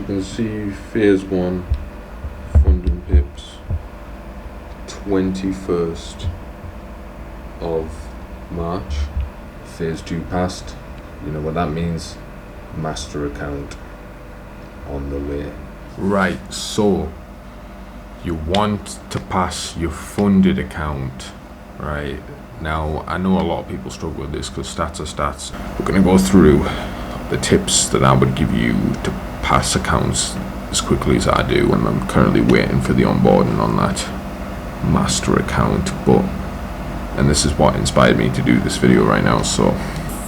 you can see, phase 1 funding pips, 21st of March. Phase 2 passed. You know what that means? Master account on the way. Right, so you want to pass your funded account, right? Now, I know a lot of people struggle with this because stats are stats. We're going to go through the tips that I would give you to pass accounts as quickly as I do, and I'm currently waiting for the onboarding on that master account. And this is what inspired me to do this video right now. So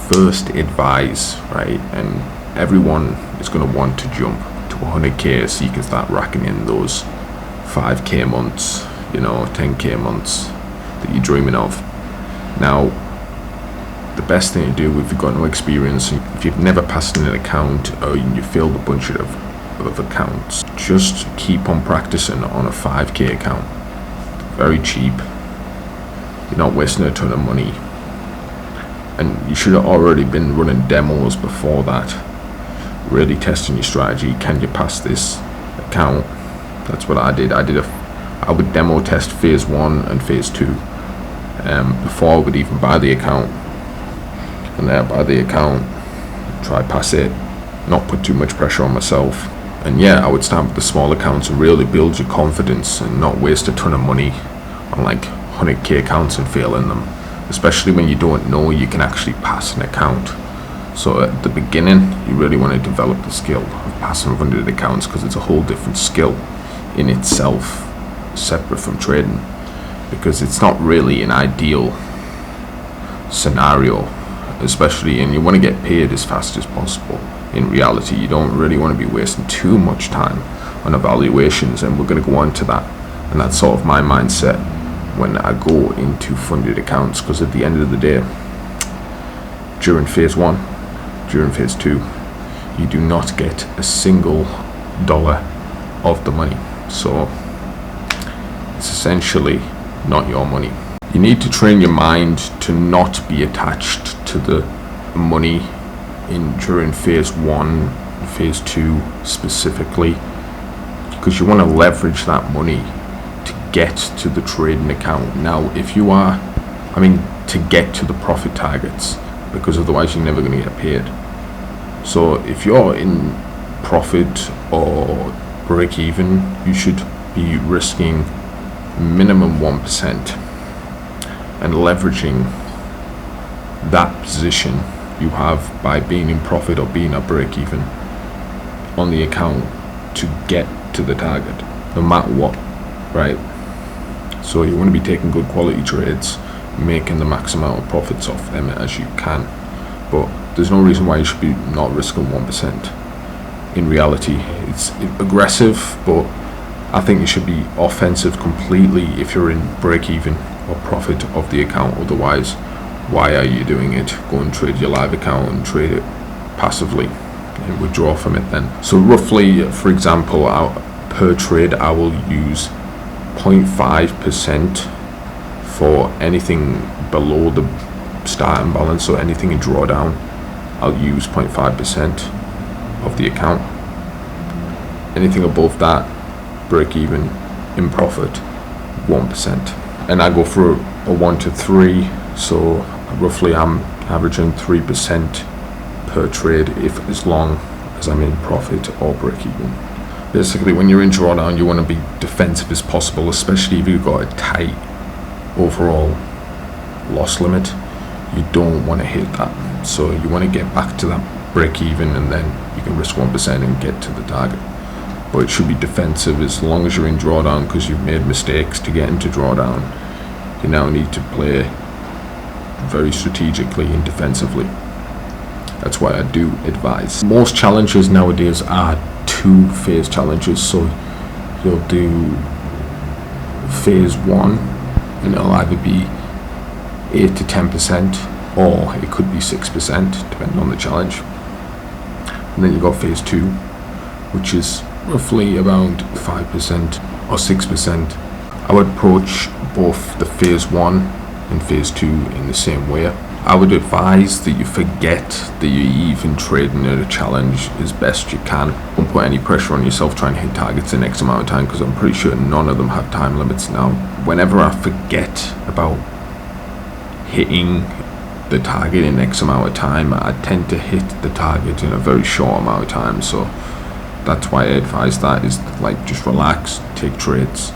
first advise, right, and everyone is going to want to jump to 100k so you can start racking in those 5k months, 10k months that you're dreaming of. Now, the best thing to do if you've got no experience, if you've never passed in an account or you failed a bunch of accounts, just keep on practicing on a 5k account. Very cheap. You're not wasting a ton of money. And you should have already been running demos before that, really testing your strategy. Can you pass this account? That's what I did. I would demo test phase 1 and phase 2 before I would even buy the account. And then I buy the account, try pass it, not put too much pressure on myself. And yeah, I would start with the small accounts and really build your confidence and not waste a ton of money on like 100k accounts and fail in them, especially when you don't know you can actually pass an account. So at the beginning, you really want to develop the skill of passing 100 accounts, because it's a whole different skill in itself, separate from trading, because it's not really an ideal scenario, especially, and you want to get paid as fast as possible. In reality, you don't really want to be wasting too much time on evaluations, and we're going to go on to that. And that's sort of my mindset when I go into funded accounts, because at the end of the day, during phase 1, during phase 2, you do not get a single dollar of the money. So it's essentially not your money. You need to train your mind to not be attached to the money during phase 1, phase 2 specifically, because you want to leverage that money to get to the trading account. Now, to get to the profit targets, because otherwise you're never going to get paid. So if you're in profit or break even, you should be risking minimum 1% and leveraging that position you have by being in profit or being at break even on the account to get to the target, no matter what, right? So you want to be taking good quality trades, making the max amount of profits off them as you can, but there's no reason why you should be not risking 1%. In reality, it's aggressive, but I think you should be offensive completely if you're in break even or profit of the account. Otherwise, why are you doing it? Go and trade your live account and trade it passively and withdraw from it then. So roughly, for example, per trade I will use 0.5% for anything below the starting balance, so anything in drawdown I'll use 0.5% of the account. Anything above that, break even, in profit, 1%. And I go for a 1 to 3, so roughly I'm averaging 3% per trade as long as I'm in profit or break even. Basically, when you're in drawdown, you want to be defensive as possible, especially if you've got a tight overall loss limit. You don't want to hit that, so you want to get back to that break even, and then you can risk 1% and get to the target. But it should be defensive as long as you're in drawdown, because you've made mistakes to get into drawdown. You now need to play very strategically and defensively. That's why I do advise. Most challenges nowadays are 2-phase challenges, so you'll do phase 1 and it'll either be 8 to 10%, or it could be 6%, depending on the challenge. And then you got phase 2, which is roughly around 5% or 6%. I would approach both the phase 1 and phase 2 in the same way. I would advise that you forget that you're even trading at a challenge as best you can. Don't put any pressure on yourself trying to hit targets in X amount of time, because I'm pretty sure none of them have time limits now. Whenever I forget about hitting the target in X amount of time, I tend to hit the target in a very short amount of time. So that's why I advise that, is like, just relax, take trades,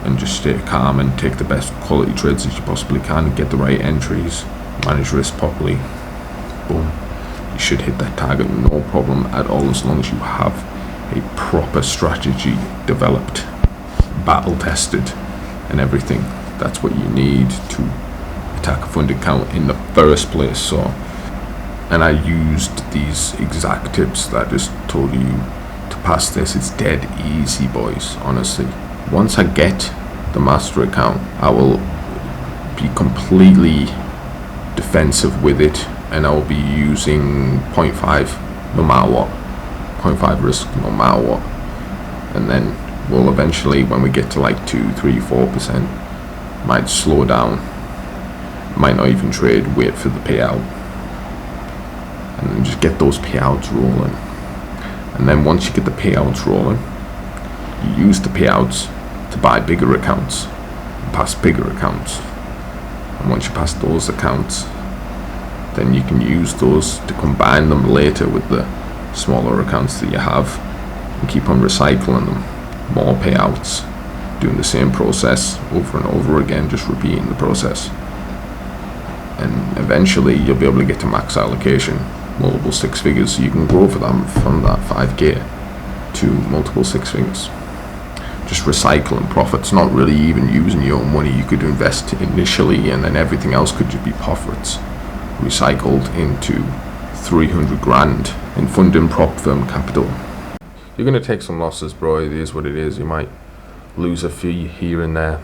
and just stay calm and take the best quality trades that you possibly can, get the right entries, manage risk properly. Boom, you should hit that target no problem at all, as long as you have a proper strategy developed, battle tested and everything. That's what you need to attack a funded account in the first place. So, and I used these exact tips that I just told you to pass this. It's dead easy, boys, honestly. Once I get the master account, I will be completely defensive with it, and I will be using 0.5 no matter what, 0.5 risk no matter what. And then we'll eventually, when we get to like 2, 3, 4%, might slow down, might not even trade, wait for the payout, and then just get those payouts rolling. And then once you get the payouts rolling, you use the payouts to buy bigger accounts, pass bigger accounts. And once you pass those accounts, then you can use those to combine them later with the smaller accounts that you have, and keep on recycling them. More payouts, doing the same process over and over again, just repeating the process. And eventually you'll be able to get to max allocation, multiple six figures, so you can grow for them from that 5k to multiple six figures. Just recycling profits, not really even using your own money. You could invest initially, and then everything else could just be profits recycled into 300 grand in funding prop firm capital. You're going to take some losses, bro. It is what it is. You might lose a fee here and there,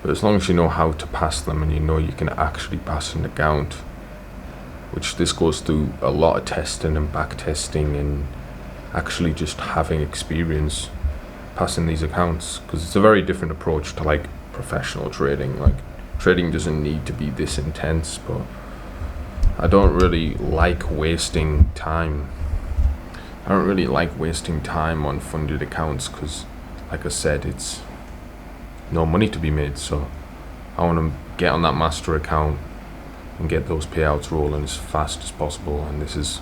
but as long as you know how to pass them, and you know you can actually pass an account, which this goes through a lot of testing and back testing, and actually just having experience passing these accounts, because it's a very different approach to like professional trading. Like, trading doesn't need to be this intense, but I don't really like wasting time. I don't really like wasting time on funded accounts, because like I said, it's no money to be made. So I want to get on that master account and get those payouts rolling as fast as possible, and this is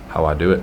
how I do it.